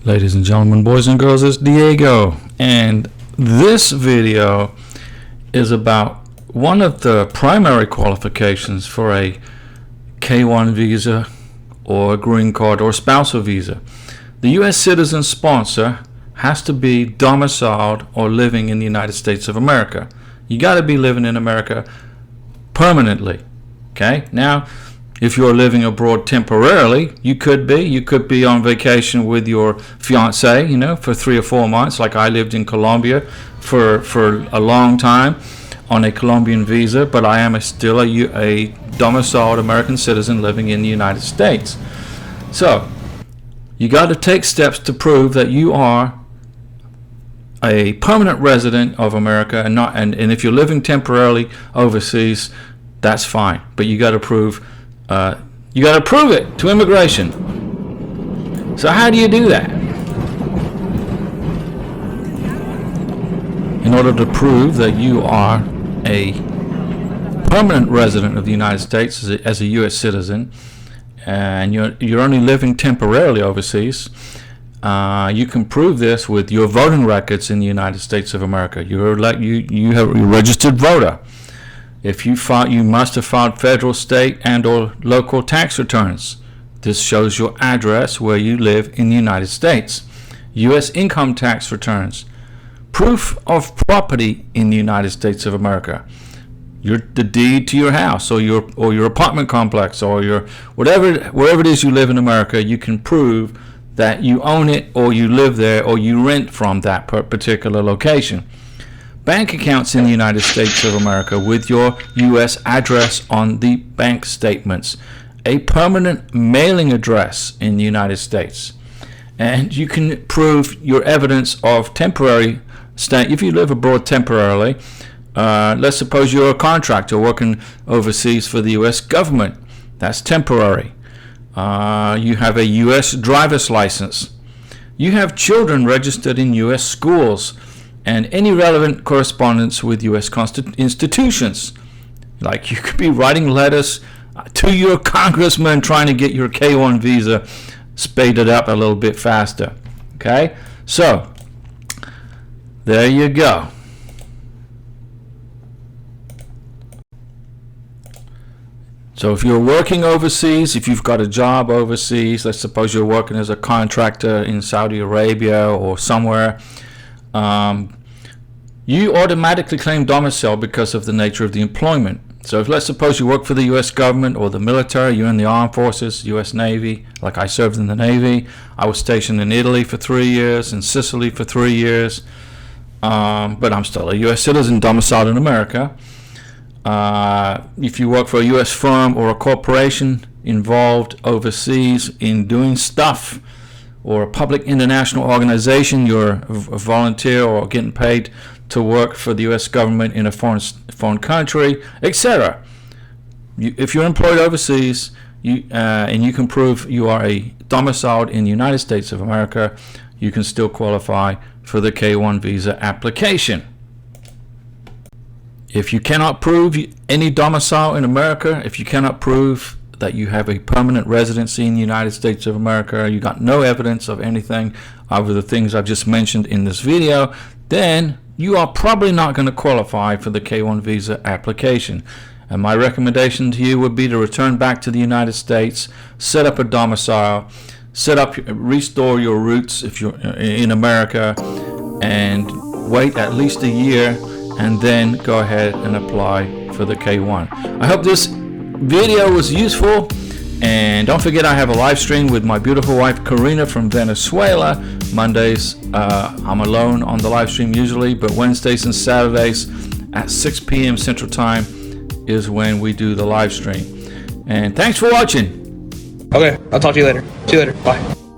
Ladies and gentlemen, boys and girls, it's Diego, and this video is about one of the primary qualifications for a K-1 visa or a green card or spousal visa. The U.S. citizen sponsor has to be domiciled or living in the United States of America. You got to be living in America permanently. Okay, now if you're living abroad temporarily, you could be on vacation with your fiance, for 3 or 4 months. Like I lived in Colombia for a long time on a Colombian visa, but I am still a domiciled American citizen living in the United States. So you got to take steps to prove that you are a permanent resident of America, and if you're living temporarily overseas, that's fine, but you got to prove it to immigration. So how do you do that? In order to prove that you are a permanent resident of the United States as a U.S. citizen, and you're only living temporarily overseas, you can prove this with your voting records in the United States of America. You're a registered voter. If you must have filed federal, state, and/or local tax returns. This shows your address where you live in the United States. U.S. income tax returns. Proof of property in the United States of America. The deed to your house or your apartment complex or wherever it is you live in America, you can prove that you own it or you live there or you rent from that particular location. Bank accounts in the United States of America with your U.S. address on the bank statements. A permanent mailing address in the United States. And you can prove your evidence of temporary stay. If you live abroad temporarily, let's suppose you're a contractor working overseas for the U.S. government. That's temporary. You have a U.S. driver's license. You have children registered in U.S. schools. And any relevant correspondence with U.S. institutions. Like you could be writing letters to your congressman trying to get your K-1 visa speeded up a little bit faster. Okay? So, there you go. So if you're working overseas, if you've got a job overseas, let's suppose you're working as a contractor in Saudi Arabia or somewhere, you automatically claim domicile because of the nature of the employment. So if let's suppose you work for the U.S. government or the military, you're in the armed forces, U.S. Navy, like I served in the Navy. I was stationed in Italy for 3 years, in Sicily for 3 years, but I'm still a U.S. citizen domiciled in America. If you work for a U.S. firm or a corporation involved overseas in doing stuff, or a public international organization, you're a volunteer or getting paid to work for the U.S. government in a foreign country, etc. If you're employed overseas, and you can prove you are a domiciled in the United States of America, you can still qualify for the K-1 visa application. If you cannot prove any domicile in America, if you cannot prove that you have a permanent residency in the United States of America, you got no evidence of anything other the things I've just mentioned in this video, then you are probably not going to qualify for the K-1 visa application. And my recommendation to you would be to return back to the United States, set up a domicile, restore your roots if you're in America, and wait at least a year, and then go ahead and apply for the K-1. I hope this video was useful, and don't forget I have a live stream with my beautiful wife Karina from Venezuela. Mondays I'm alone on the live stream usually, but Wednesdays and Saturdays at 6 p.m. Central Time is when we do the live stream. And thanks for watching. Okay, I'll talk to you later. See you later. Bye.